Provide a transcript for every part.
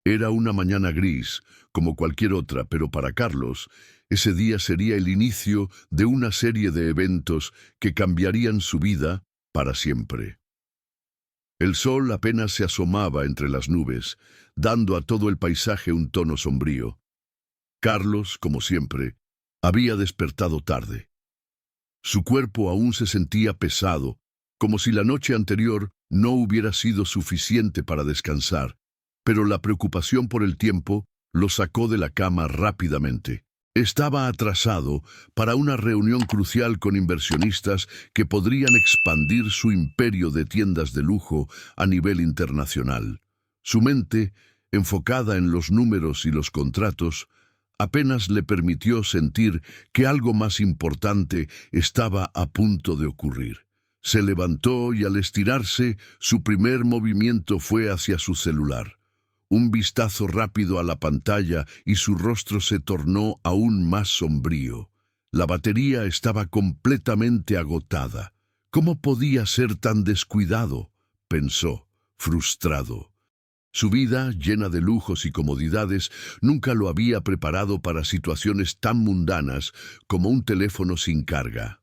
Era una mañana gris, como cualquier otra, pero para Carlos, ese día sería el inicio de una serie de eventos que cambiarían su vida para siempre. El sol apenas se asomaba entre las nubes, dando a todo el paisaje un tono sombrío. Carlos, como siempre, había despertado tarde. Su cuerpo aún se sentía pesado, como si la noche anterior no hubiera sido suficiente para descansar, pero la preocupación por el tiempo lo sacó de la cama rápidamente. Estaba atrasado para una reunión crucial con inversionistas que podrían expandir su imperio de tiendas de lujo a nivel internacional. Su mente, enfocada en los números y los contratos, apenas le permitió sentir que algo más importante estaba a punto de ocurrir. Se levantó y al estirarse, su primer movimiento fue hacia su celular. Un vistazo rápido a la pantalla y su rostro se tornó aún más sombrío. La batería estaba completamente agotada. ¿Cómo podía ser tan descuidado?, pensó, frustrado. Su vida, llena de lujos y comodidades, nunca lo había preparado para situaciones tan mundanas como un teléfono sin carga.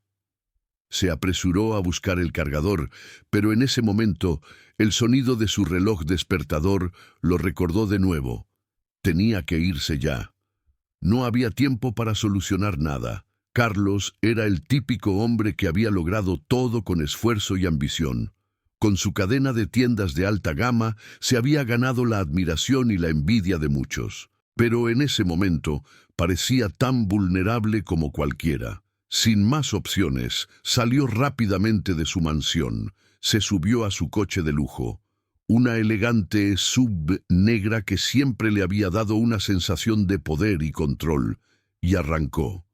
Se apresuró a buscar el cargador, pero en ese momento el sonido de su reloj despertador lo recordó de nuevo. Tenía que irse ya. No había tiempo para solucionar nada. Carlos era el típico hombre que había logrado todo con esfuerzo y ambición. Con su cadena de tiendas de alta gama se había ganado la admiración y la envidia de muchos. Pero en ese momento parecía tan vulnerable como cualquiera. Sin más opciones, salió rápidamente de su mansión. Se subió a su coche de lujo, una elegante SUV negra que siempre le había dado una sensación de poder y control, y arrancó.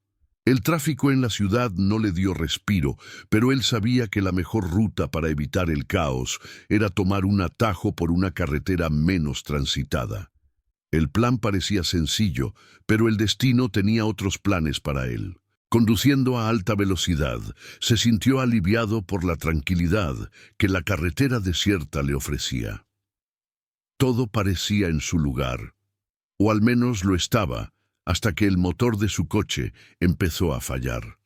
El tráfico en la ciudad no le dio respiro, pero él sabía que la mejor ruta para evitar el caos era tomar un atajo por una carretera menos transitada. El plan parecía sencillo, pero el destino tenía otros planes para él. Conduciendo a alta velocidad, se sintió aliviado por la tranquilidad que la carretera desierta le ofrecía. Todo parecía en su lugar, o al menos lo estaba, hasta que el motor de su coche empezó a fallar.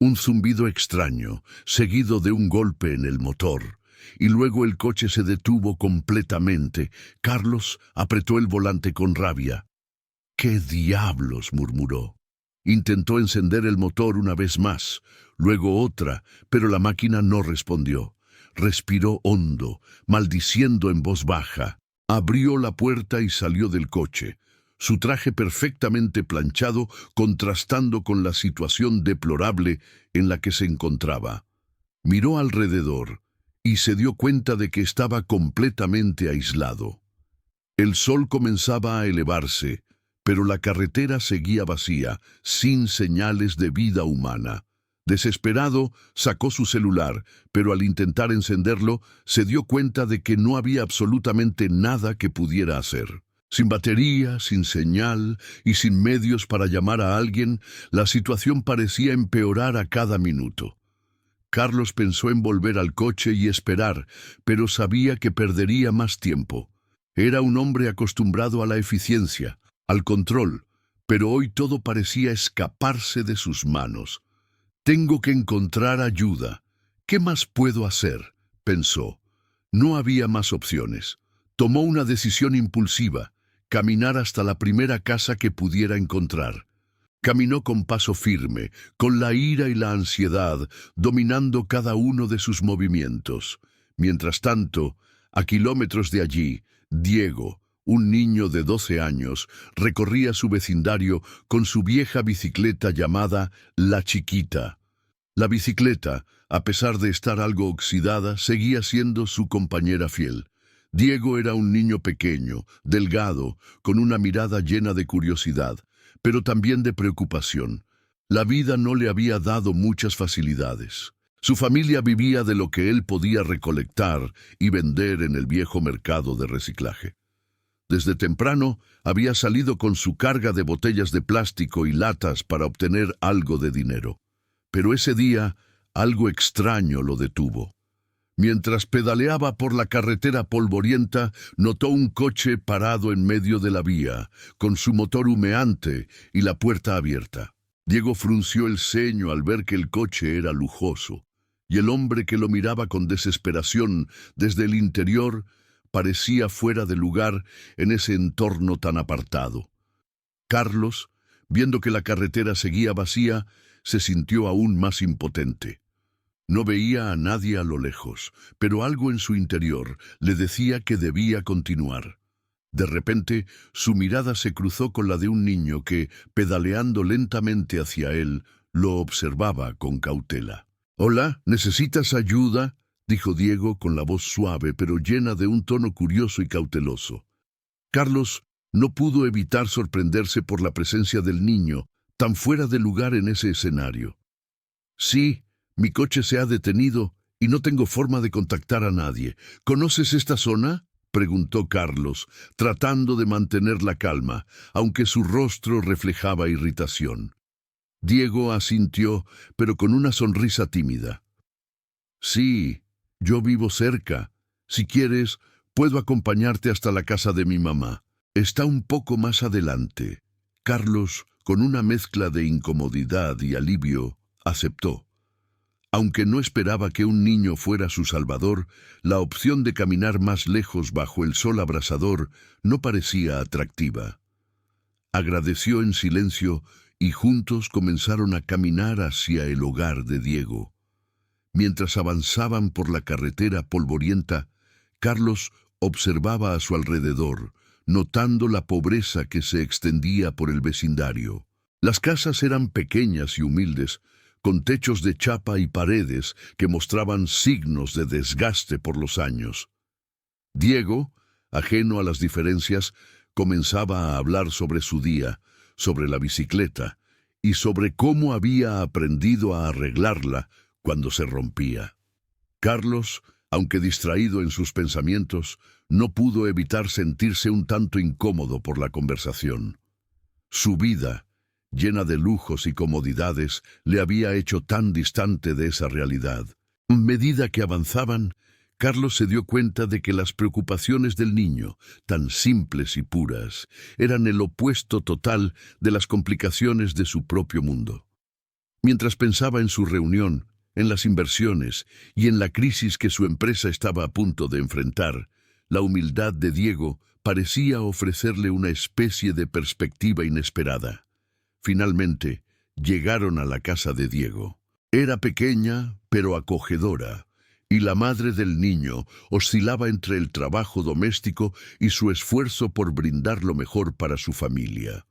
Un zumbido extraño, seguido de un golpe en el motor, y luego el coche se detuvo completamente. Carlos apretó el volante con rabia. «¿Qué diablos?», murmuró. Intentó encender el motor una vez más, luego otra, pero la máquina no respondió. Respiró hondo, maldiciendo en voz baja. Abrió la puerta y salió del coche, su traje perfectamente planchado contrastando con la situación deplorable en la que se encontraba. Miró alrededor y se dio cuenta de que estaba completamente aislado. El sol comenzaba a elevarse, pero la carretera seguía vacía, sin señales de vida humana. Desesperado, sacó su celular, pero al intentar encenderlo, se dio cuenta de que no había absolutamente nada que pudiera hacer. Sin batería, sin señal y sin medios para llamar a alguien, la situación parecía empeorar a cada minuto. Carlos pensó en volver al coche y esperar, pero sabía que perdería más tiempo. Era un hombre acostumbrado a la eficiencia, al control, pero hoy todo parecía escaparse de sus manos. «Tengo que encontrar ayuda. ¿Qué más puedo hacer?», pensó. No había más opciones. Tomó una decisión impulsiva: caminar hasta la primera casa que pudiera encontrar. Caminó con paso firme, con la ira y la ansiedad dominando cada uno de sus movimientos. Mientras tanto, a kilómetros de allí, Diego, un niño de 12 años, recorría su vecindario con su vieja bicicleta llamada La Chiquita. La bicicleta, a pesar de estar algo oxidada, seguía siendo su compañera fiel. Diego era un niño pequeño, delgado, con una mirada llena de curiosidad, pero también de preocupación. La vida no le había dado muchas facilidades. Su familia vivía de lo que él podía recolectar y vender en el viejo mercado de reciclaje. Desde temprano había salido con su carga de botellas de plástico y latas para obtener algo de dinero. Pero ese día algo extraño lo detuvo. Mientras pedaleaba por la carretera polvorienta, notó un coche parado en medio de la vía, con su motor humeante y la puerta abierta. Diego frunció el ceño al ver que el coche era lujoso, y el hombre que lo miraba con desesperación desde el interior parecía fuera de lugar en ese entorno tan apartado. Carlos, viendo que la carretera seguía vacía, se sintió aún más impotente. No veía a nadie a lo lejos, pero algo en su interior le decía que debía continuar. De repente, su mirada se cruzó con la de un niño que, pedaleando lentamente hacia él, lo observaba con cautela. «Hola, ¿necesitas ayuda?», dijo Diego con la voz suave pero llena de un tono curioso y cauteloso. Carlos no pudo evitar sorprenderse por la presencia del niño, tan fuera de lugar en ese escenario. «Sí, mi coche se ha detenido y no tengo forma de contactar a nadie. ¿Conoces esta zona?», preguntó Carlos, tratando de mantener la calma, aunque su rostro reflejaba irritación. Diego asintió, pero con una sonrisa tímida. «Sí, yo vivo cerca. Si quieres, puedo acompañarte hasta la casa de mi mamá. Está un poco más adelante». Carlos, con una mezcla de incomodidad y alivio, aceptó. Aunque no esperaba que un niño fuera su salvador, la opción de caminar más lejos bajo el sol abrasador no parecía atractiva. Agradeció en silencio y juntos comenzaron a caminar hacia el hogar de Diego. Mientras avanzaban por la carretera polvorienta, Carlos observaba a su alrededor, notando la pobreza que se extendía por el vecindario. Las casas eran pequeñas y humildes, con techos de chapa y paredes que mostraban signos de desgaste por los años. Diego, ajeno a las diferencias, comenzaba a hablar sobre su día, sobre la bicicleta y sobre cómo había aprendido a arreglarla cuando se rompía. Carlos, aunque distraído en sus pensamientos, no pudo evitar sentirse un tanto incómodo por la conversación. Su vida, llena de lujos y comodidades, le había hecho tan distante de esa realidad. A medida que avanzaban, Carlos se dio cuenta de que las preocupaciones del niño, tan simples y puras, eran el opuesto total de las complicaciones de su propio mundo. Mientras pensaba en su reunión, en las inversiones y en la crisis que su empresa estaba a punto de enfrentar, la humildad de Diego parecía ofrecerle una especie de perspectiva inesperada. Finalmente, llegaron a la casa de Diego. Era pequeña, pero acogedora, y la madre del niño oscilaba entre el trabajo doméstico y su esfuerzo por brindar lo mejor para su familia.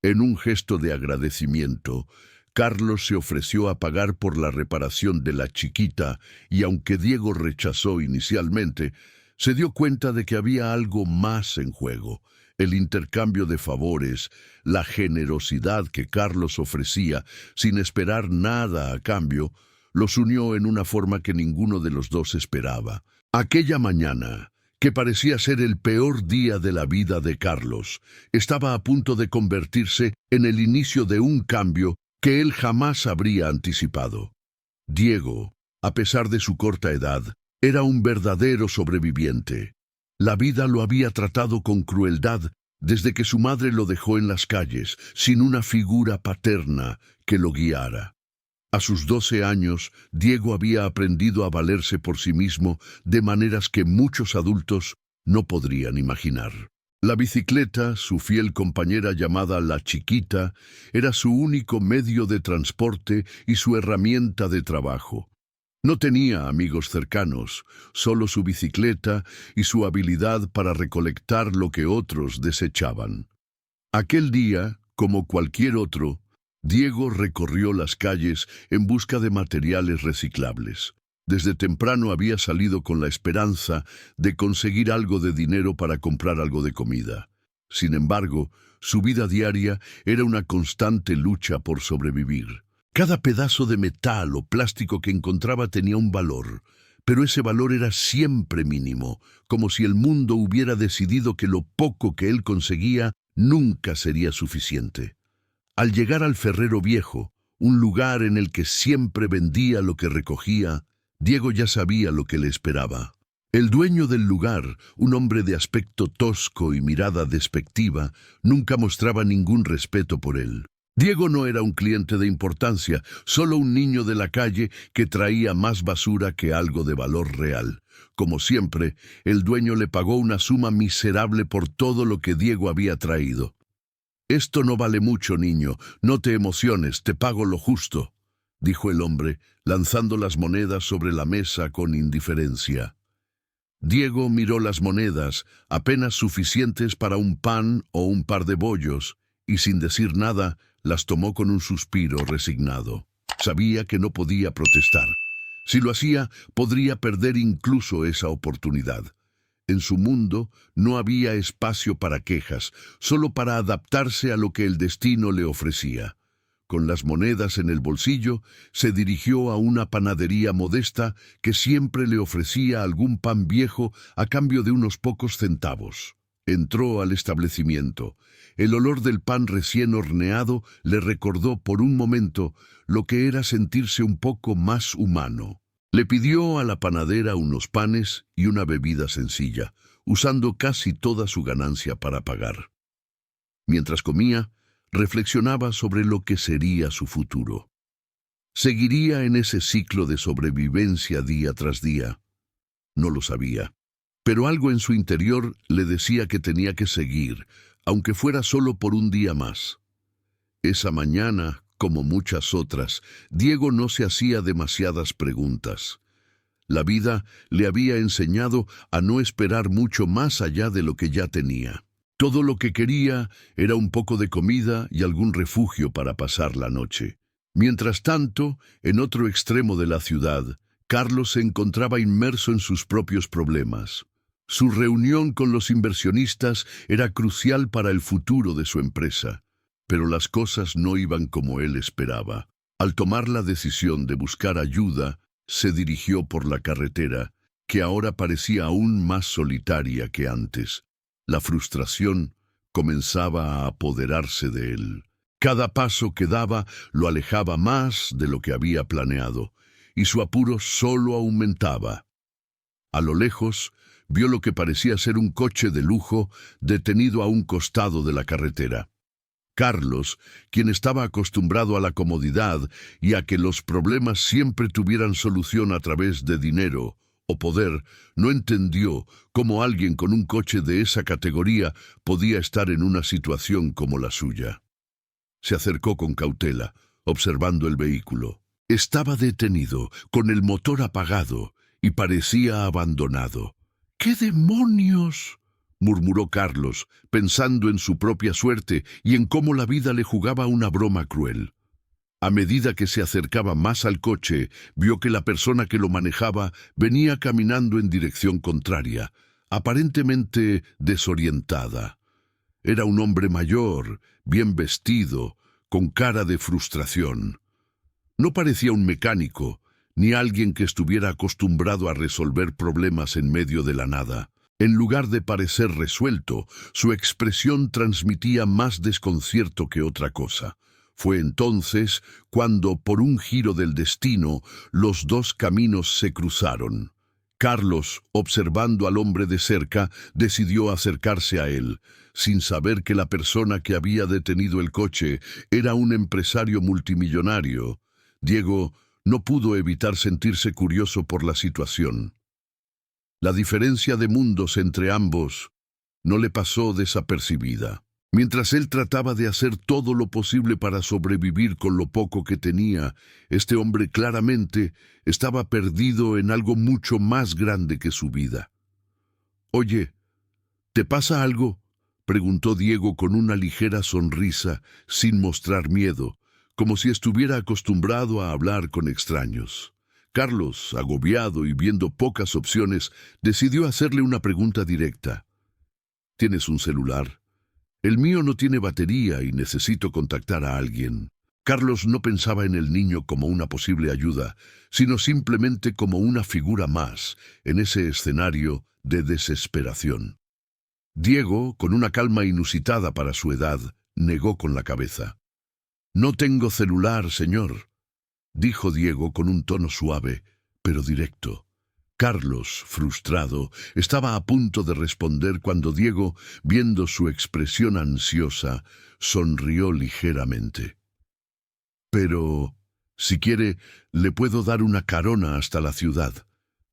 En un gesto de agradecimiento, Carlos se ofreció a pagar por la reparación de la chiquita y aunque Diego rechazó inicialmente, se dio cuenta de que había algo más en juego. El intercambio de favores, la generosidad que Carlos ofrecía sin esperar nada a cambio, los unió en una forma que ninguno de los dos esperaba. Aquella mañana, que parecía ser el peor día de la vida de Carlos, estaba a punto de convertirse en el inicio de un cambio que él jamás habría anticipado. Diego, a pesar de su corta edad, era un verdadero sobreviviente. La vida lo había tratado con crueldad desde que su madre lo dejó en las calles, sin una figura paterna que lo guiara. A sus 12 años, Diego había aprendido a valerse por sí mismo de maneras que muchos adultos no podrían imaginar. La bicicleta, su fiel compañera llamada La Chiquita, era su único medio de transporte y su herramienta de trabajo. No tenía amigos cercanos, solo su bicicleta y su habilidad para recolectar lo que otros desechaban. Aquel día, como cualquier otro, Diego recorrió las calles en busca de materiales reciclables. Desde temprano había salido con la esperanza de conseguir algo de dinero para comprar algo de comida. Sin embargo, su vida diaria era una constante lucha por sobrevivir. Cada pedazo de metal o plástico que encontraba tenía un valor, pero ese valor era siempre mínimo, como si el mundo hubiera decidido que lo poco que él conseguía nunca sería suficiente. Al llegar al Ferrero Viejo, un lugar en el que siempre vendía lo que recogía, Diego ya sabía lo que le esperaba. El dueño del lugar, un hombre de aspecto tosco y mirada despectiva, nunca mostraba ningún respeto por él. Diego no era un cliente de importancia, solo un niño de la calle que traía más basura que algo de valor real. Como siempre, el dueño le pagó una suma miserable por todo lo que Diego había traído. «Esto no vale mucho, niño, no te emociones, te pago lo justo», dijo el hombre, lanzando las monedas sobre la mesa con indiferencia. Diego miró las monedas, apenas suficientes para un pan o un par de bollos, y sin decir nada, las tomó con un suspiro resignado. Sabía que no podía protestar. Si lo hacía, podría perder incluso esa oportunidad. En su mundo no había espacio para quejas, solo para adaptarse a lo que el destino le ofrecía. Con las monedas en el bolsillo, se dirigió a una panadería modesta que siempre le ofrecía algún pan viejo a cambio de unos pocos centavos. Entró al establecimiento. El olor del pan recién horneado le recordó por un momento lo que era sentirse un poco más humano. Le pidió a la panadera unos panes y una bebida sencilla, usando casi toda su ganancia para pagar. Mientras comía, reflexionaba sobre lo que sería su futuro. ¿Seguiría en ese ciclo de sobrevivencia día tras día? No lo sabía, pero algo en su interior le decía que tenía que seguir, aunque fuera solo por un día más. Esa mañana, como muchas otras, Diego no se hacía demasiadas preguntas. La vida le había enseñado a no esperar mucho más allá de lo que ya tenía. Todo lo que quería era un poco de comida y algún refugio para pasar la noche. Mientras tanto, en otro extremo de la ciudad, Carlos se encontraba inmerso en sus propios problemas. Su reunión con los inversionistas era crucial para el futuro de su empresa, pero las cosas no iban como él esperaba. Al tomar la decisión de buscar ayuda, se dirigió por la carretera, que ahora parecía aún más solitaria que antes. La frustración comenzaba a apoderarse de él. Cada paso que daba lo alejaba más de lo que había planeado, y su apuro solo aumentaba. A lo lejos, vio lo que parecía ser un coche de lujo detenido a un costado de la carretera. Carlos, quien estaba acostumbrado a la comodidad y a que los problemas siempre tuvieran solución a través de dinero o poder, no entendió cómo alguien con un coche de esa categoría podía estar en una situación como la suya. Se acercó con cautela, observando el vehículo. Estaba detenido, con el motor apagado, y parecía abandonado. «¿Qué demonios?», murmuró Carlos, pensando en su propia suerte y en cómo la vida le jugaba una broma cruel. A medida que se acercaba más al coche, vio que la persona que lo manejaba venía caminando en dirección contraria, aparentemente desorientada. Era un hombre mayor, bien vestido, con cara de frustración. No parecía un mecánico, ni alguien que estuviera acostumbrado a resolver problemas en medio de la nada. En lugar de parecer resuelto, su expresión transmitía más desconcierto que otra cosa. Fue entonces cuando, por un giro del destino, los dos caminos se cruzaron. Carlos, observando al hombre de cerca, decidió acercarse a él, sin saber que la persona que había detenido el coche era un empresario multimillonario. Diego no pudo evitar sentirse curioso por la situación. La diferencia de mundos entre ambos no le pasó desapercibida. Mientras él trataba de hacer todo lo posible para sobrevivir con lo poco que tenía, este hombre claramente estaba perdido en algo mucho más grande que su vida. «Oye, ¿te pasa algo?», preguntó Diego con una ligera sonrisa, sin mostrar miedo, como si estuviera acostumbrado a hablar con extraños. Carlos, agobiado y viendo pocas opciones, decidió hacerle una pregunta directa. «¿Tienes un celular? El mío no tiene batería y necesito contactar a alguien». Carlos no pensaba en el niño como una posible ayuda, sino simplemente como una figura más en ese escenario de desesperación. Diego, con una calma inusitada para su edad, negó con la cabeza. «No tengo celular, señor», dijo Diego con un tono suave, pero directo. Carlos, frustrado, estaba a punto de responder cuando Diego, viendo su expresión ansiosa, sonrió ligeramente. Pero, si quiere, le puedo dar una carona hasta la ciudad.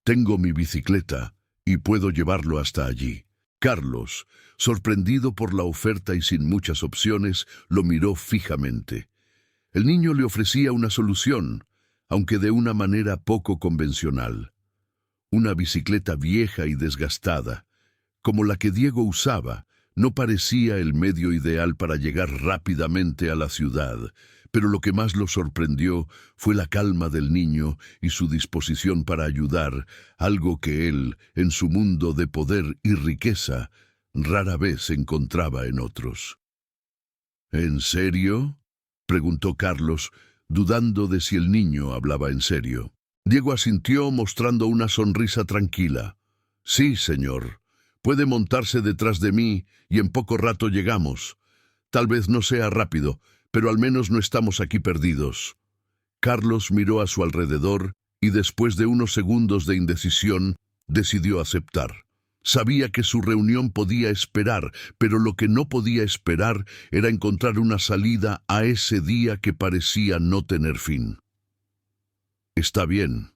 Tengo mi bicicleta y puedo llevarlo hasta allí. Carlos, sorprendido por la oferta y sin muchas opciones, lo miró fijamente. El niño le ofrecía una solución, aunque de una manera poco convencional. Una bicicleta vieja y desgastada, como la que Diego usaba, no parecía el medio ideal para llegar rápidamente a la ciudad, pero lo que más lo sorprendió fue la calma del niño y su disposición para ayudar, algo que él, en su mundo de poder y riqueza, rara vez encontraba en otros. ¿En serio?, preguntó Carlos, dudando de si el niño hablaba en serio. Diego asintió mostrando una sonrisa tranquila. Sí, señor. Puede montarse detrás de mí y en poco rato llegamos. Tal vez no sea rápido, pero al menos no estamos aquí perdidos. Carlos miró a su alrededor y después de unos segundos de indecisión, decidió aceptar. Sabía que su reunión podía esperar, pero lo que no podía esperar era encontrar una salida a ese día que parecía no tener fin. Está bien,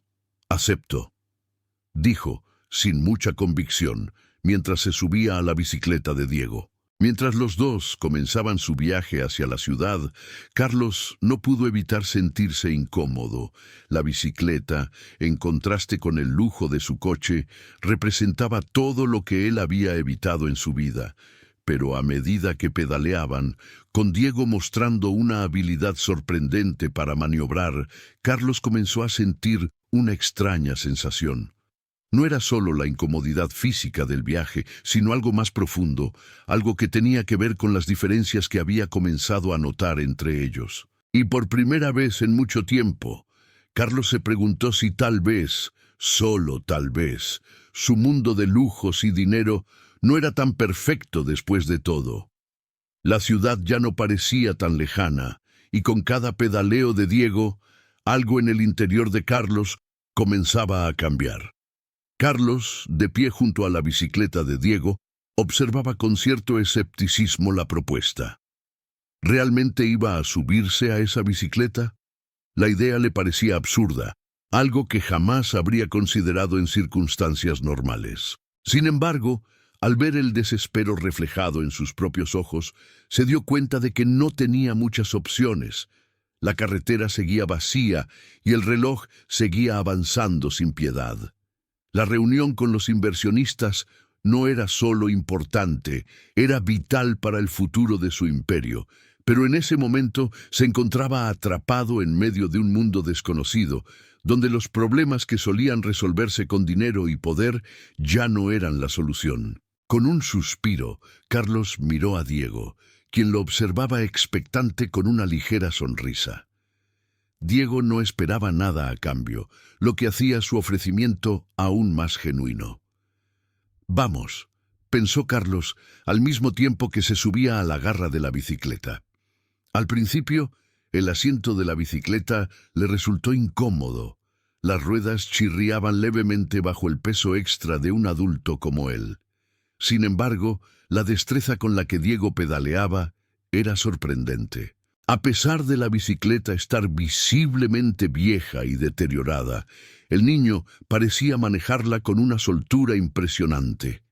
acepto, dijo, sin mucha convicción, mientras se subía a la bicicleta de Diego. Mientras los dos comenzaban su viaje hacia la ciudad, Carlos no pudo evitar sentirse incómodo. La bicicleta, en contraste con el lujo de su coche, representaba todo lo que él había evitado en su vida. Pero a medida que pedaleaban, con Diego mostrando una habilidad sorprendente para maniobrar, Carlos comenzó a sentir una extraña sensación. No era solo la incomodidad física del viaje, sino algo más profundo, algo que tenía que ver con las diferencias que había comenzado a notar entre ellos. Y por primera vez en mucho tiempo, Carlos se preguntó si tal vez, solo tal vez, su mundo de lujos y dinero no era tan perfecto después de todo. La ciudad ya no parecía tan lejana, y con cada pedaleo de Diego, algo en el interior de Carlos comenzaba a cambiar. Carlos, de pie junto a la bicicleta de Diego, observaba con cierto escepticismo la propuesta. ¿Realmente iba a subirse a esa bicicleta? La idea le parecía absurda, algo que jamás habría considerado en circunstancias normales. Sin embargo, al ver el desespero reflejado en sus propios ojos, se dio cuenta de que no tenía muchas opciones. La carretera seguía vacía y el reloj seguía avanzando sin piedad. La reunión con los inversionistas no era solo importante, era vital para el futuro de su imperio, pero en ese momento se encontraba atrapado en medio de un mundo desconocido, donde los problemas que solían resolverse con dinero y poder ya no eran la solución. Con un suspiro, Carlos miró a Diego, quien lo observaba expectante con una ligera sonrisa. Diego no esperaba nada a cambio, lo que hacía su ofrecimiento aún más genuino. «Vamos», pensó Carlos, al mismo tiempo que se subía a la garra de la bicicleta. Al principio, el asiento de la bicicleta le resultó incómodo. Las ruedas chirriaban levemente bajo el peso extra de un adulto como él. Sin embargo, la destreza con la que Diego pedaleaba era sorprendente. A pesar de la bicicleta estar visiblemente vieja y deteriorada, el niño parecía manejarla con una soltura impresionante.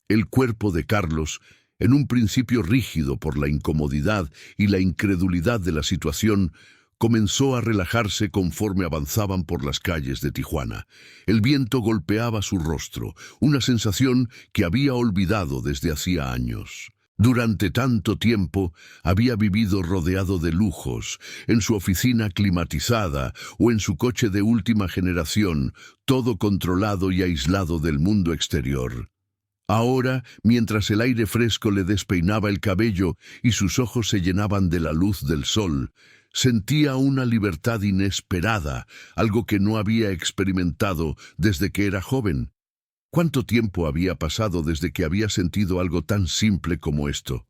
El cuerpo de Carlos, en un principio rígido por la incomodidad y la incredulidad de la situación, comenzó a relajarse conforme avanzaban por las calles de Tijuana. El viento golpeaba su rostro, una sensación que había olvidado desde hacía años. Durante tanto tiempo había vivido rodeado de lujos, en su oficina climatizada o en su coche de última generación, todo controlado y aislado del mundo exterior. Ahora, mientras el aire fresco le despeinaba el cabello y sus ojos se llenaban de la luz del sol, sentía una libertad inesperada, algo que no había experimentado desde que era joven. ¿Cuánto tiempo había pasado desde que había sentido algo tan simple como esto?,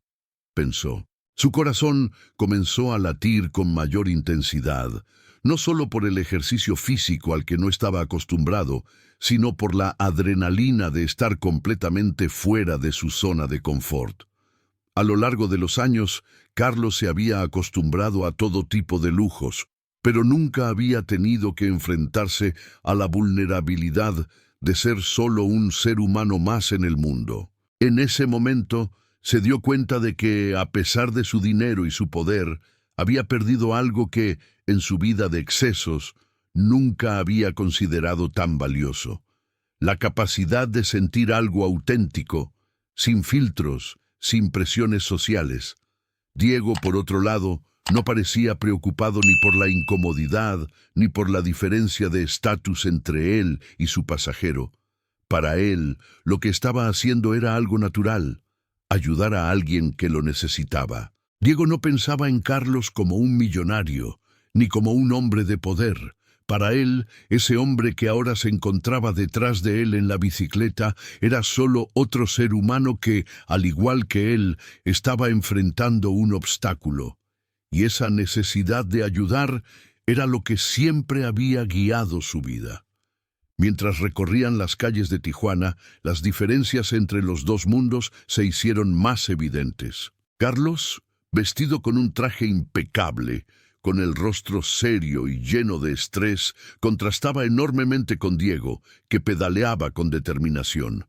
pensó. Su corazón comenzó a latir con mayor intensidad. no solo por el ejercicio físico al que no estaba acostumbrado, sino por la adrenalina de estar completamente fuera de su zona de confort. A lo largo de los años, Carlos se había acostumbrado a todo tipo de lujos, pero nunca había tenido que enfrentarse a la vulnerabilidad de ser solo un ser humano más en el mundo. En ese momento, se dio cuenta de que, a pesar de su dinero y su poder, había perdido algo que, en su vida de excesos, nunca había considerado tan valioso: la capacidad de sentir algo auténtico, sin filtros, sin presiones sociales. Diego, por otro lado, no parecía preocupado ni por la incomodidad, ni por la diferencia de estatus entre él y su pasajero. Para él, lo que estaba haciendo era algo natural: ayudar a alguien que lo necesitaba. Diego no pensaba en Carlos como un millonario, ni como un hombre de poder. Para él, ese hombre que ahora se encontraba detrás de él en la bicicleta era solo otro ser humano que, al igual que él, estaba enfrentando un obstáculo. Y esa necesidad de ayudar era lo que siempre había guiado su vida. Mientras recorrían las calles de Tijuana, las diferencias entre los dos mundos se hicieron más evidentes. Carlos, vestido con un traje impecable, con el rostro serio y lleno de estrés, contrastaba enormemente con Diego, que pedaleaba con determinación.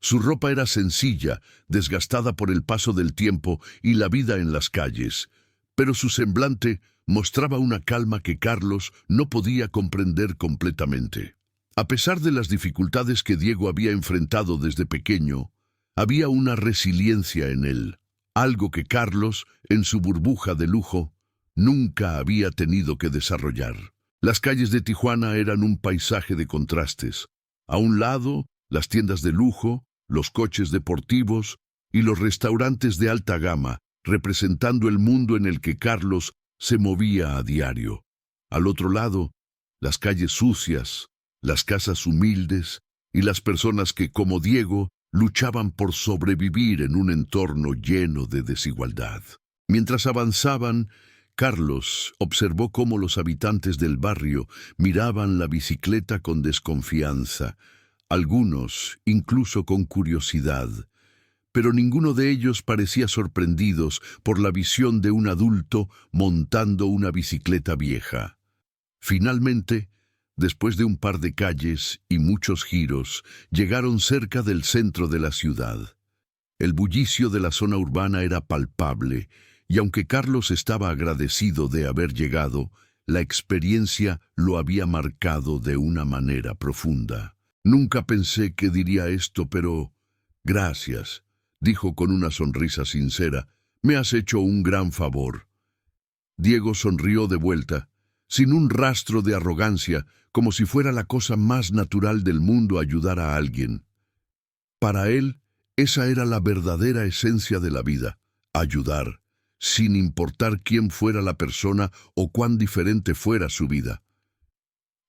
Su ropa era sencilla, desgastada por el paso del tiempo y la vida en las calles, pero su semblante mostraba una calma que Carlos no podía comprender completamente. A pesar de las dificultades que Diego había enfrentado desde pequeño, había una resiliencia en él, algo que Carlos, en su burbuja de lujo, nunca había tenido que desarrollar. Las calles de Tijuana eran un paisaje de contrastes. A un lado, las tiendas de lujo, los coches deportivos y los restaurantes de alta gama, representando el mundo en el que Carlos se movía a diario. Al otro lado, las calles sucias, las casas humildes y las personas que, como Diego, luchaban por sobrevivir en un entorno lleno de desigualdad. Mientras avanzaban, Carlos observó cómo los habitantes del barrio miraban la bicicleta con desconfianza, algunos incluso con curiosidad, pero ninguno de ellos parecía sorprendidos por la visión de un adulto montando una bicicleta vieja. Finalmente, después de un par de calles y muchos giros, llegaron cerca del centro de la ciudad. El bullicio de la zona urbana era palpable, y aunque Carlos estaba agradecido de haber llegado, la experiencia lo había marcado de una manera profunda. «Nunca pensé que diría esto, pero gracias», dijo con una sonrisa sincera. «Me has hecho un gran favor». Diego sonrió de vuelta, sin un rastro de arrogancia, como si fuera la cosa más natural del mundo ayudar a alguien. Para él, esa era la verdadera esencia de la vida: ayudar, sin importar quién fuera la persona o cuán diferente fuera su vida.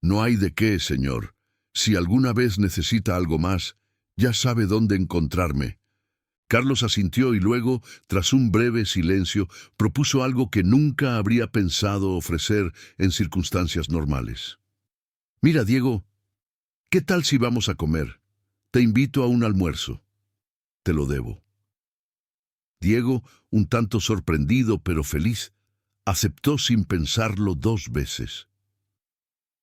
«No hay de qué, señor. Si alguna vez necesita algo más, ya sabe dónde encontrarme». Carlos asintió y luego, tras un breve silencio, propuso algo que nunca habría pensado ofrecer en circunstancias normales. «Mira, Diego, ¿qué tal si vamos a comer? Te invito a un almuerzo. Te lo debo». Diego, un tanto sorprendido pero feliz, aceptó sin pensarlo 2 veces.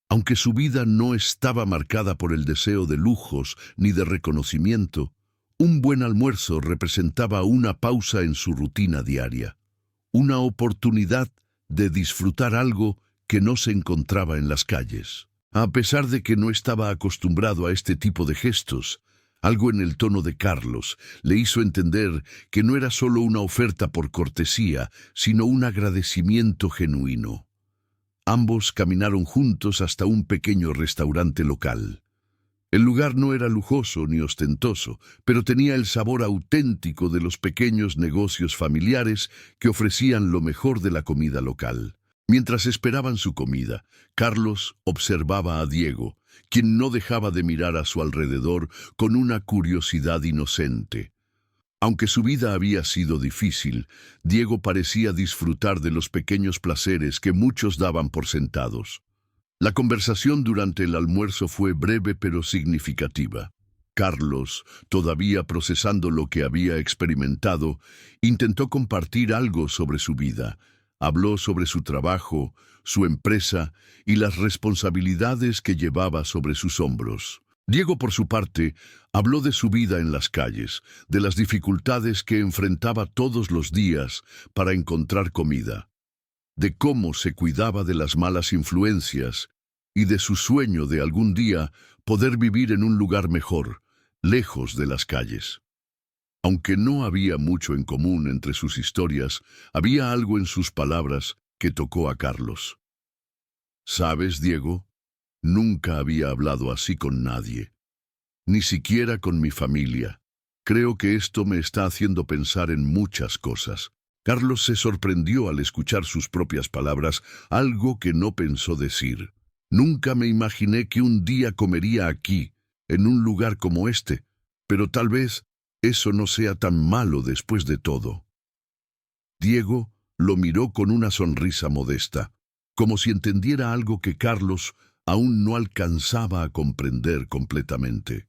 Aunque su vida no estaba marcada por el deseo de lujos ni de reconocimiento, un buen almuerzo representaba una pausa en su rutina diaria, una oportunidad de disfrutar algo que no se encontraba en las calles. A pesar de que no estaba acostumbrado a este tipo de gestos, algo en el tono de Carlos le hizo entender que no era solo una oferta por cortesía, sino un agradecimiento genuino. Ambos caminaron juntos hasta un pequeño restaurante local. El lugar no era lujoso ni ostentoso, pero tenía el sabor auténtico de los pequeños negocios familiares que ofrecían lo mejor de la comida local. Mientras esperaban su comida, Carlos observaba a Diego, quien no dejaba de mirar a su alrededor con una curiosidad inocente. Aunque su vida había sido difícil, Diego parecía disfrutar de los pequeños placeres que muchos daban por sentados. La conversación durante el almuerzo fue breve pero significativa. Carlos, todavía procesando lo que había experimentado, intentó compartir algo sobre su vida. Habló sobre su trabajo, su empresa y las responsabilidades que llevaba sobre sus hombros. Diego, por su parte, habló de su vida en las calles, de las dificultades que enfrentaba todos los días para encontrar comida, de cómo se cuidaba de las malas influencias y de su sueño de algún día poder vivir en un lugar mejor, lejos de las calles. Aunque no había mucho en común entre sus historias, había algo en sus palabras que tocó a Carlos. ¿Sabes, Diego? Nunca había hablado así con nadie, ni siquiera con mi familia. Creo que esto me está haciendo pensar en muchas cosas. Carlos se sorprendió al escuchar sus propias palabras, algo que no pensó decir. Nunca me imaginé que un día comería aquí, en un lugar como este, pero tal vez eso no sea tan malo después de todo. Diego lo miró con una sonrisa modesta, como si entendiera algo que Carlos aún no alcanzaba a comprender completamente.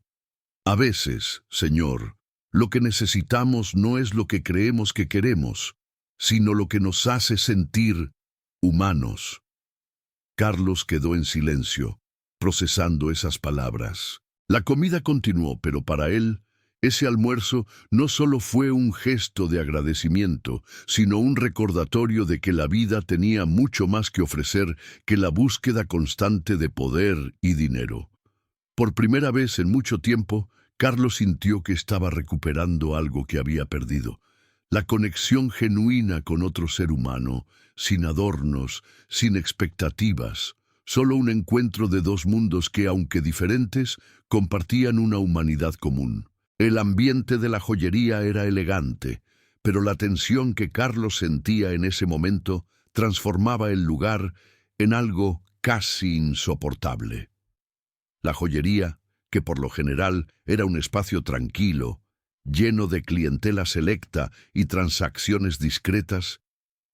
A veces, señor, lo que necesitamos no es lo que creemos que queremos, sino lo que nos hace sentir humanos. Carlos quedó en silencio, procesando esas palabras. La comida continuó, pero para él, ese almuerzo no solo fue un gesto de agradecimiento, sino un recordatorio de que la vida tenía mucho más que ofrecer que la búsqueda constante de poder y dinero. Por primera vez en mucho tiempo, Carlos sintió que estaba recuperando algo que había perdido. La conexión genuina con otro ser humano, sin adornos, sin expectativas, solo un encuentro de dos mundos que, aunque diferentes, compartían una humanidad común. El ambiente de la joyería era elegante, pero la tensión que Carlos sentía en ese momento transformaba el lugar en algo casi insoportable. La joyería, que por lo general era un espacio tranquilo, lleno de clientela selecta y transacciones discretas,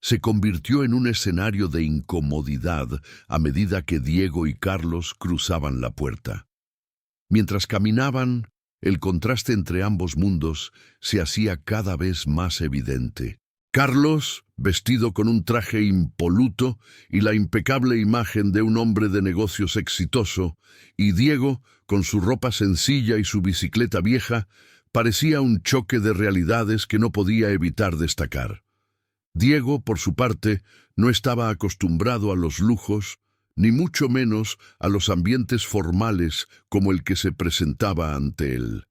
se convirtió en un escenario de incomodidad a medida que Diego y Carlos cruzaban la puerta. Mientras caminaban, el contraste entre ambos mundos se hacía cada vez más evidente. Carlos, vestido con un traje impoluto y la impecable imagen de un hombre de negocios exitoso, y Diego, con su ropa sencilla y su bicicleta vieja, parecía un choque de realidades que no podía evitar destacar. Diego, por su parte, no estaba acostumbrado a los lujos, ni mucho menos a los ambientes formales como el que se presentaba ante él.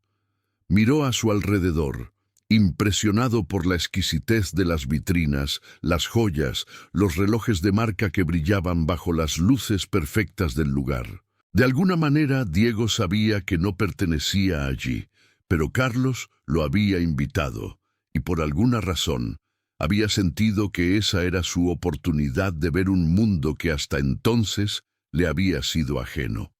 Miró a su alrededor, impresionado por la exquisitez de las vitrinas, las joyas, los relojes de marca que brillaban bajo las luces perfectas del lugar. De alguna manera, Diego sabía que no pertenecía allí, pero Carlos lo había invitado, y por alguna razón, había sentido que esa era su oportunidad de ver un mundo que hasta entonces le había sido ajeno.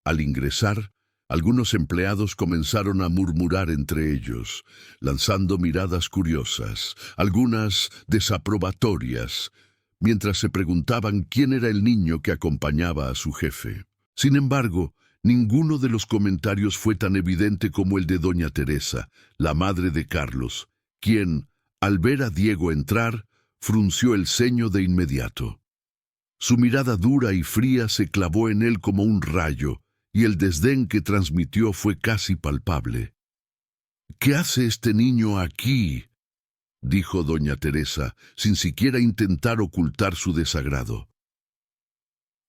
Al ingresar, algunos empleados comenzaron a murmurar entre ellos, lanzando miradas curiosas, algunas desaprobatorias, mientras se preguntaban quién era el niño que acompañaba a su jefe. Sin embargo, ninguno de los comentarios fue tan evidente como el de doña Teresa, la madre de Carlos, quien, al ver a Diego entrar, frunció el ceño de inmediato. Su mirada dura y fría se clavó en él como un rayo, y el desdén que transmitió fue casi palpable. «¿Qué hace este niño aquí?», dijo doña Teresa, sin siquiera intentar ocultar su desagrado.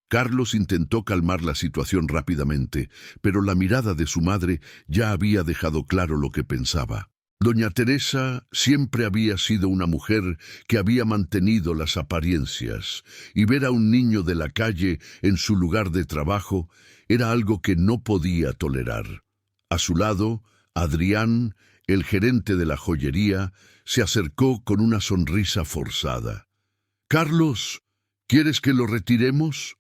Carlos intentó calmar la situación rápidamente, pero la mirada de su madre ya había dejado claro lo que pensaba. Doña Teresa siempre había sido una mujer que había mantenido las apariencias, y ver a un niño de la calle en su lugar de trabajo era algo que no podía tolerar. A su lado, Adrián, el gerente de la joyería, se acercó con una sonrisa forzada. «Carlos, ¿quieres que lo retiremos?»,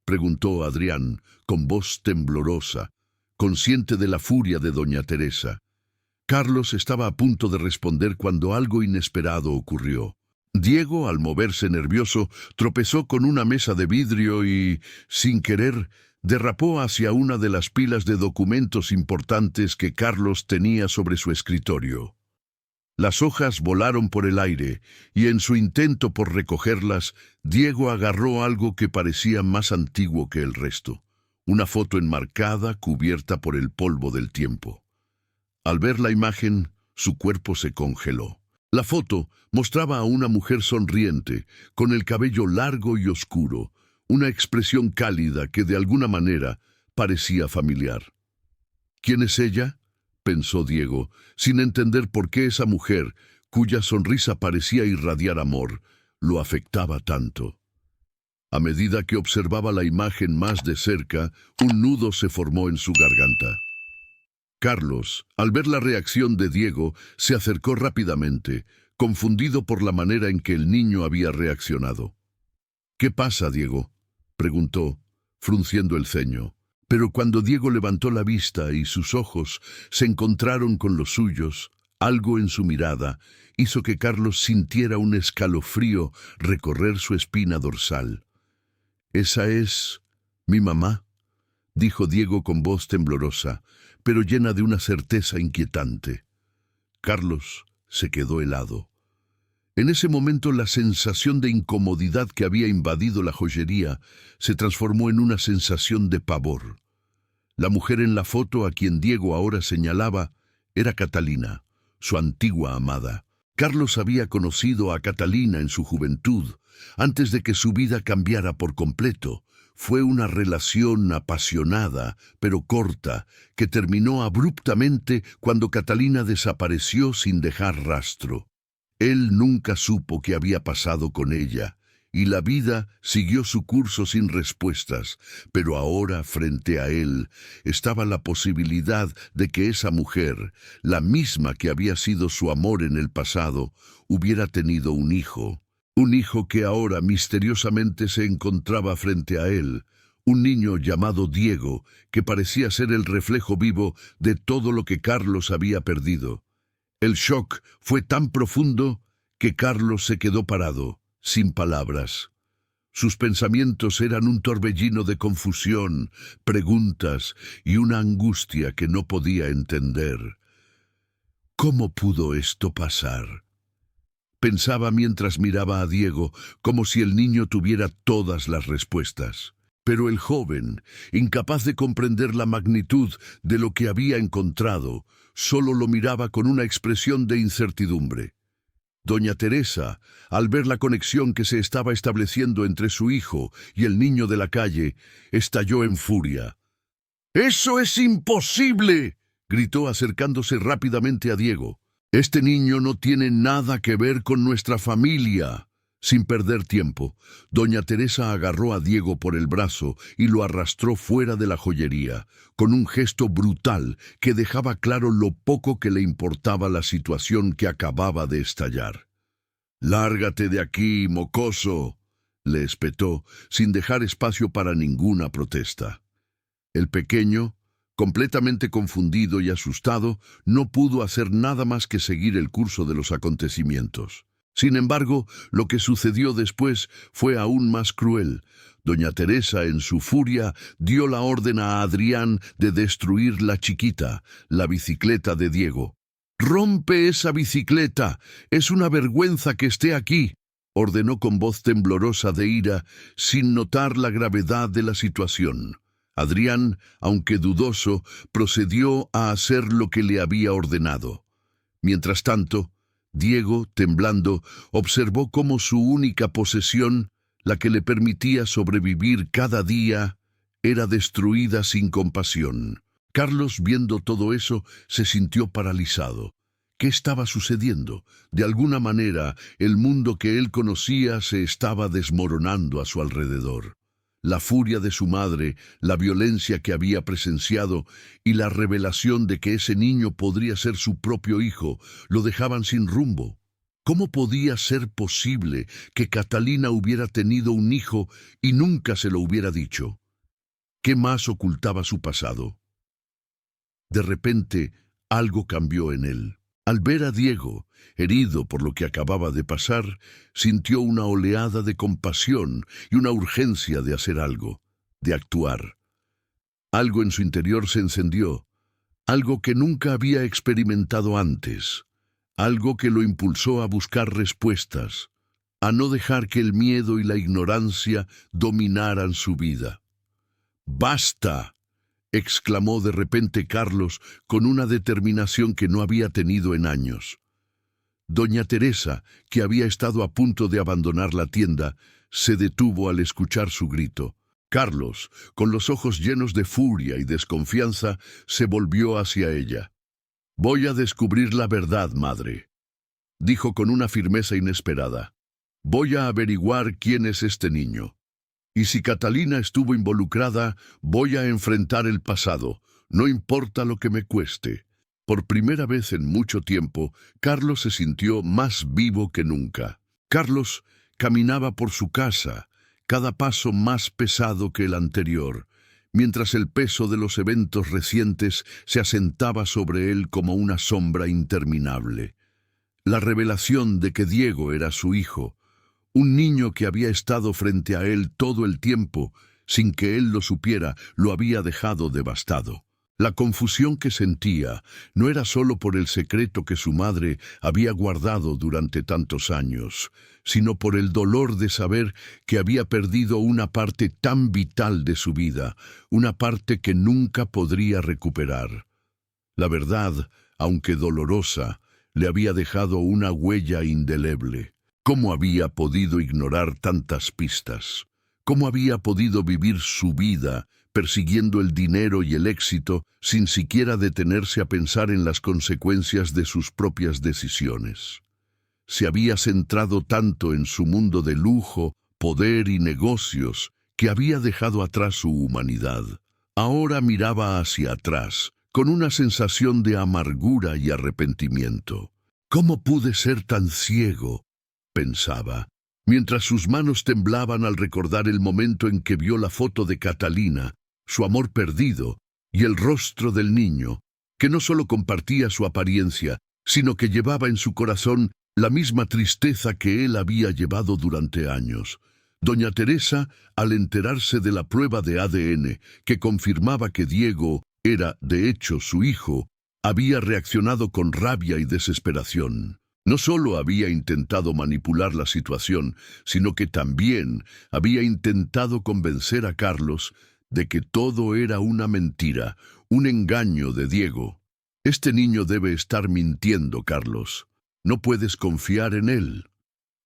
preguntó Adrián, con voz temblorosa, consciente de la furia de doña Teresa. Carlos estaba a punto de responder cuando algo inesperado ocurrió. Diego, al moverse nervioso, tropezó con una mesa de vidrio y, sin querer, derrapó hacia una de las pilas de documentos importantes que Carlos tenía sobre su escritorio. Las hojas volaron por el aire, y en su intento por recogerlas, Diego agarró algo que parecía más antiguo que el resto, una foto enmarcada cubierta por el polvo del tiempo. Al ver la imagen, su cuerpo se congeló. La foto mostraba a una mujer sonriente, con el cabello largo y oscuro, una expresión cálida que de alguna manera parecía familiar. ¿Quién es ella?, pensó Diego, sin entender por qué esa mujer, cuya sonrisa parecía irradiar amor, lo afectaba tanto. A medida que observaba la imagen más de cerca, un nudo se formó en su garganta. Carlos, al ver la reacción de Diego, se acercó rápidamente, confundido por la manera en que el niño había reaccionado. «¿Qué pasa, Diego?», preguntó, frunciendo el ceño. Pero cuando Diego levantó la vista y sus ojos se encontraron con los suyos, algo en su mirada hizo que Carlos sintiera un escalofrío recorrer su espina dorsal. «¿Esa es mi mamá?», dijo Diego con voz temblorosa, pero llena de una certeza inquietante. Carlos se quedó helado. En ese momento la sensación de incomodidad que había invadido la joyería se transformó en una sensación de pavor. La mujer en la foto a quien Diego ahora señalaba era Catalina, su antigua amada. Carlos había conocido a Catalina en su juventud, antes de que su vida cambiara por completo. Fue una relación apasionada, pero corta, que terminó abruptamente cuando Catalina desapareció sin dejar rastro. Él nunca supo qué había pasado con ella, y la vida siguió su curso sin respuestas, pero ahora, frente a él, estaba la posibilidad de que esa mujer, la misma que había sido su amor en el pasado, hubiera tenido un hijo que ahora misteriosamente se encontraba frente a él, un niño llamado Diego, que parecía ser el reflejo vivo de todo lo que Carlos había perdido. El shock fue tan profundo que Carlos se quedó parado, sin palabras. Sus pensamientos eran un torbellino de confusión, preguntas y una angustia que no podía entender. ¿Cómo pudo esto pasar?, pensaba mientras miraba a Diego, como si el niño tuviera todas las respuestas. Pero el joven, incapaz de comprender la magnitud de lo que había encontrado, solo lo miraba con una expresión de incertidumbre. Doña Teresa, al ver la conexión que se estaba estableciendo entre su hijo y el niño de la calle, estalló en furia. «¡Eso es imposible!», gritó acercándose rápidamente a Diego. «Este niño no tiene nada que ver con nuestra familia». Sin perder tiempo, doña Teresa agarró a Diego por el brazo y lo arrastró fuera de la joyería, con un gesto brutal que dejaba claro lo poco que le importaba la situación que acababa de estallar. «Lárgate de aquí, mocoso», le espetó, sin dejar espacio para ninguna protesta. El pequeño, completamente confundido y asustado, no pudo hacer nada más que seguir el curso de los acontecimientos. Sin embargo, lo que sucedió después fue aún más cruel. Doña Teresa, en su furia, dio la orden a Adrián de destruir la chiquita, la bicicleta de Diego. «¡Rompe esa bicicleta! ¡Es una vergüenza que esté aquí!», ordenó con voz temblorosa de ira, sin notar la gravedad de la situación. Adrián, aunque dudoso, procedió a hacer lo que le había ordenado. Mientras tanto, Diego, temblando, observó cómo su única posesión, la que le permitía sobrevivir cada día, era destruida sin compasión. Carlos, viendo todo eso, se sintió paralizado. ¿Qué estaba sucediendo? De alguna manera, el mundo que él conocía se estaba desmoronando a su alrededor. La furia de su madre, la violencia que había presenciado y la revelación de que ese niño podría ser su propio hijo lo dejaban sin rumbo. ¿Cómo podía ser posible que Catalina hubiera tenido un hijo y nunca se lo hubiera dicho? ¿Qué más ocultaba su pasado? De repente, algo cambió en él. Al ver a Diego, herido por lo que acababa de pasar, sintió una oleada de compasión y una urgencia de hacer algo, de actuar. Algo en su interior se encendió, algo que nunca había experimentado antes, algo que lo impulsó a buscar respuestas, a no dejar que el miedo y la ignorancia dominaran su vida. ¡Basta!, exclamó de repente Carlos con una determinación que no había tenido en años. Doña Teresa, que había estado a punto de abandonar la tienda, se detuvo al escuchar su grito. Carlos, con los ojos llenos de furia y desconfianza, se volvió hacia ella. «Voy a descubrir la verdad, madre», dijo con una firmeza inesperada. «Voy a averiguar quién es este niño. Y si Catalina estuvo involucrada, voy a enfrentar el pasado, no importa lo que me cueste». Por primera vez en mucho tiempo, Carlos se sintió más vivo que nunca. Carlos caminaba por su casa, cada paso más pesado que el anterior, mientras el peso de los eventos recientes se asentaba sobre él como una sombra interminable. La revelación de que Diego era su hijo, un niño que había estado frente a él todo el tiempo, sin que él lo supiera, lo había dejado devastado. La confusión que sentía no era solo por el secreto que su madre había guardado durante tantos años, sino por el dolor de saber que había perdido una parte tan vital de su vida, una parte que nunca podría recuperar. La verdad, aunque dolorosa, le había dejado una huella indeleble. ¿Cómo había podido ignorar tantas pistas? ¿Cómo había podido vivir su vida persiguiendo el dinero y el éxito sin siquiera detenerse a pensar en las consecuencias de sus propias decisiones? Se había centrado tanto en su mundo de lujo, poder y negocios que había dejado atrás su humanidad. Ahora miraba hacia atrás, con una sensación de amargura y arrepentimiento. «¿Cómo pude ser tan ciego?», pensaba, mientras sus manos temblaban al recordar el momento en que vio la foto de Catalina, su amor perdido, y el rostro del niño, que no solo compartía su apariencia, sino que llevaba en su corazón la misma tristeza que él había llevado durante años. Doña Teresa, al enterarse de la prueba de ADN que confirmaba que Diego era, de hecho, su hijo, había reaccionado con rabia y desesperación. No solo había intentado manipular la situación, sino que también había intentado convencer a Carlos de que todo era una mentira, un engaño de Diego. «Este niño debe estar mintiendo, Carlos. No puedes confiar en él».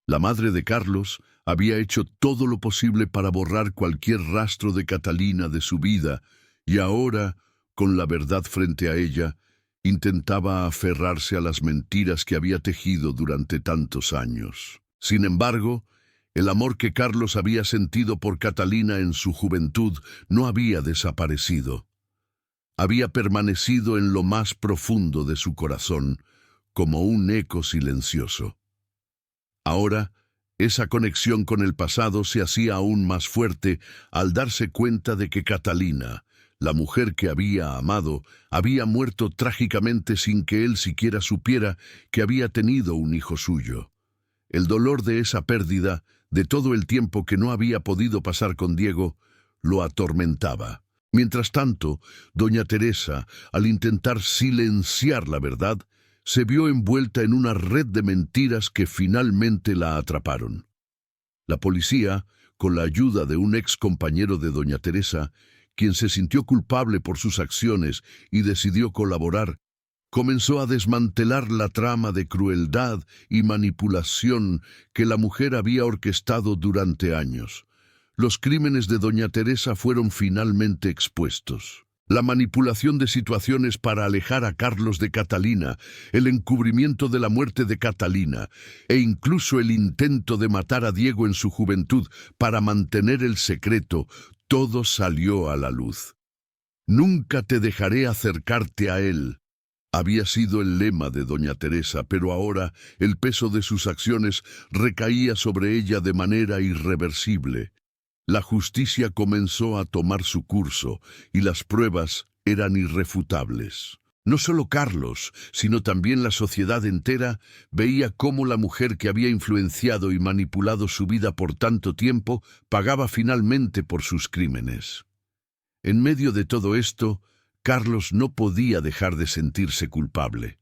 La madre de Carlos había hecho todo lo posible para borrar cualquier rastro de Catalina de su vida, y ahora, con la verdad frente a ella, intentaba aferrarse a las mentiras que había tejido durante tantos años. Sin embargo, el amor que Carlos había sentido por Catalina en su juventud no había desaparecido. Había permanecido en lo más profundo de su corazón, como un eco silencioso. Ahora, esa conexión con el pasado se hacía aún más fuerte al darse cuenta de que Catalina, la mujer que había amado, había muerto trágicamente sin que él siquiera supiera que había tenido un hijo suyo. El dolor de esa pérdida, de todo el tiempo que no había podido pasar con Diego, lo atormentaba. Mientras tanto, doña Teresa, al intentar silenciar la verdad, se vio envuelta en una red de mentiras que finalmente la atraparon. La policía, con la ayuda de un ex compañero de doña Teresa, quien se sintió culpable por sus acciones y decidió colaborar, comenzó a desmantelar la trama de crueldad y manipulación que la mujer había orquestado durante años. Los crímenes de doña Teresa fueron finalmente expuestos. La manipulación de situaciones para alejar a Carlos de Catalina, el encubrimiento de la muerte de Catalina e incluso el intento de matar a Diego en su juventud para mantener el secreto, todo salió a la luz. «Nunca te dejaré acercarte a él», había sido el lema de doña Teresa, pero ahora el peso de sus acciones recaía sobre ella de manera irreversible. La justicia comenzó a tomar su curso y las pruebas eran irrefutables. No solo Carlos, sino también la sociedad entera veía cómo la mujer que había influenciado y manipulado su vida por tanto tiempo pagaba finalmente por sus crímenes. En medio de todo esto, Carlos no podía dejar de sentirse culpable.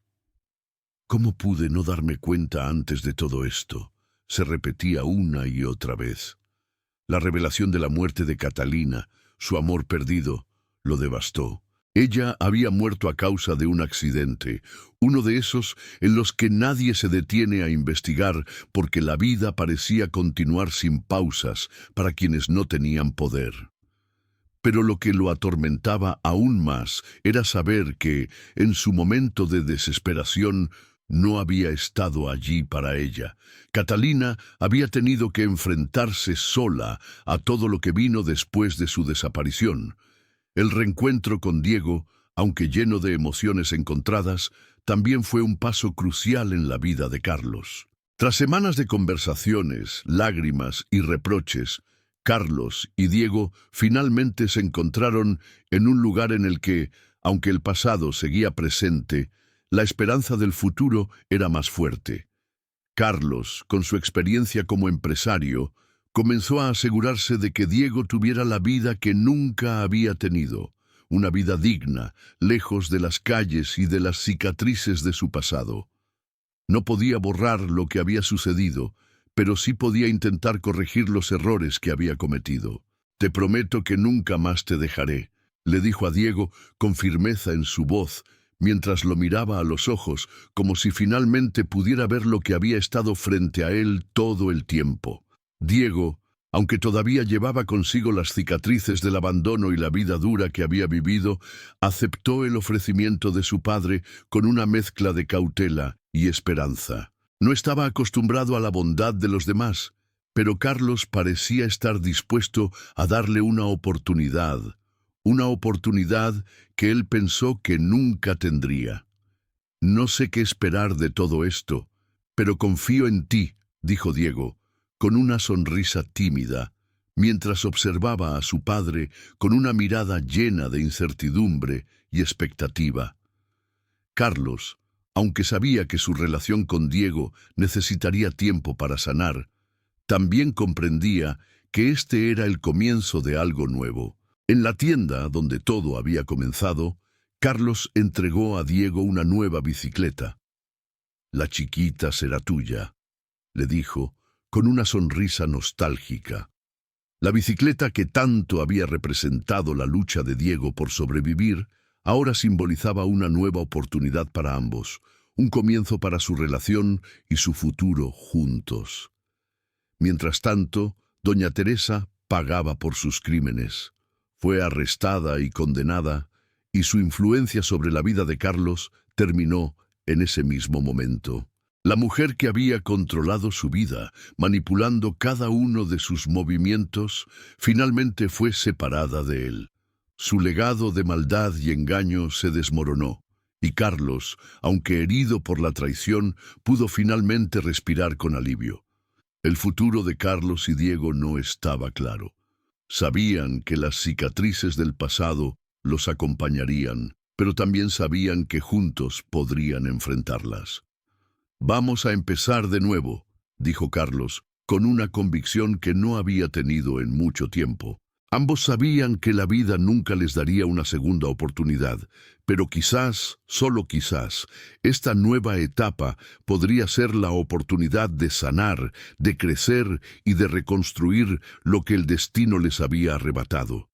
¿Cómo pude no darme cuenta antes de todo esto? Se repetía una y otra vez. La revelación de la muerte de Catalina, su amor perdido, lo devastó. Ella había muerto a causa de un accidente, uno de esos en los que nadie se detiene a investigar porque la vida parecía continuar sin pausas para quienes no tenían poder. Pero lo que lo atormentaba aún más era saber que, en su momento de desesperación, no había estado allí para ella. Catalina había tenido que enfrentarse sola a todo lo que vino después de su desaparición. El reencuentro con Diego, aunque lleno de emociones encontradas, también fue un paso crucial en la vida de Carlos. Tras semanas de conversaciones, lágrimas y reproches, Carlos y Diego finalmente se encontraron en un lugar en el que, aunque el pasado seguía presente, la esperanza del futuro era más fuerte. Carlos, con su experiencia como empresario, comenzó a asegurarse de que Diego tuviera la vida que nunca había tenido, una vida digna, lejos de las calles y de las cicatrices de su pasado. No podía borrar lo que había sucedido, pero sí podía intentar corregir los errores que había cometido. «Te prometo que nunca más te dejaré», le dijo a Diego con firmeza en su voz, mientras lo miraba a los ojos, como si finalmente pudiera ver lo que había estado frente a él todo el tiempo. Diego, aunque todavía llevaba consigo las cicatrices del abandono y la vida dura que había vivido, aceptó el ofrecimiento de su padre con una mezcla de cautela y esperanza. No estaba acostumbrado a la bondad de los demás, pero Carlos parecía estar dispuesto a darle una oportunidad que él pensó que nunca tendría. «No sé qué esperar de todo esto, pero confío en ti», dijo Diego, con una sonrisa tímida, mientras observaba a su padre con una mirada llena de incertidumbre y expectativa. Carlos, aunque sabía que su relación con Diego necesitaría tiempo para sanar, también comprendía que este era el comienzo de algo nuevo. En la tienda donde todo había comenzado, Carlos entregó a Diego una nueva bicicleta. «La chiquita será tuya», le dijo, con una sonrisa nostálgica. La bicicleta que tanto había representado la lucha de Diego por sobrevivir, ahora simbolizaba una nueva oportunidad para ambos, un comienzo para su relación y su futuro juntos. Mientras tanto, doña Teresa pagaba por sus crímenes. Fue arrestada y condenada, y su influencia sobre la vida de Carlos terminó en ese mismo momento. La mujer que había controlado su vida, manipulando cada uno de sus movimientos, finalmente fue separada de él. Su legado de maldad y engaño se desmoronó, y Carlos, aunque herido por la traición, pudo finalmente respirar con alivio. El futuro de Carlos y Diego no estaba claro. Sabían que las cicatrices del pasado los acompañarían, pero también sabían que juntos podrían enfrentarlas. «Vamos a empezar de nuevo», dijo Carlos, con una convicción que no había tenido en mucho tiempo. Ambos sabían que la vida nunca les daría una segunda oportunidad, pero quizás, solo quizás, esta nueva etapa podría ser la oportunidad de sanar, de crecer y de reconstruir lo que el destino les había arrebatado.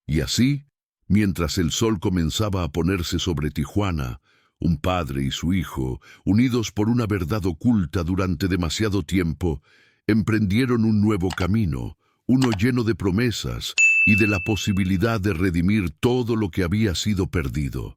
Y así, mientras el sol comenzaba a ponerse sobre Tijuana, un padre y su hijo, unidos por una verdad oculta durante demasiado tiempo, emprendieron un nuevo camino, uno lleno de promesas y de la posibilidad de redimir todo lo que había sido perdido.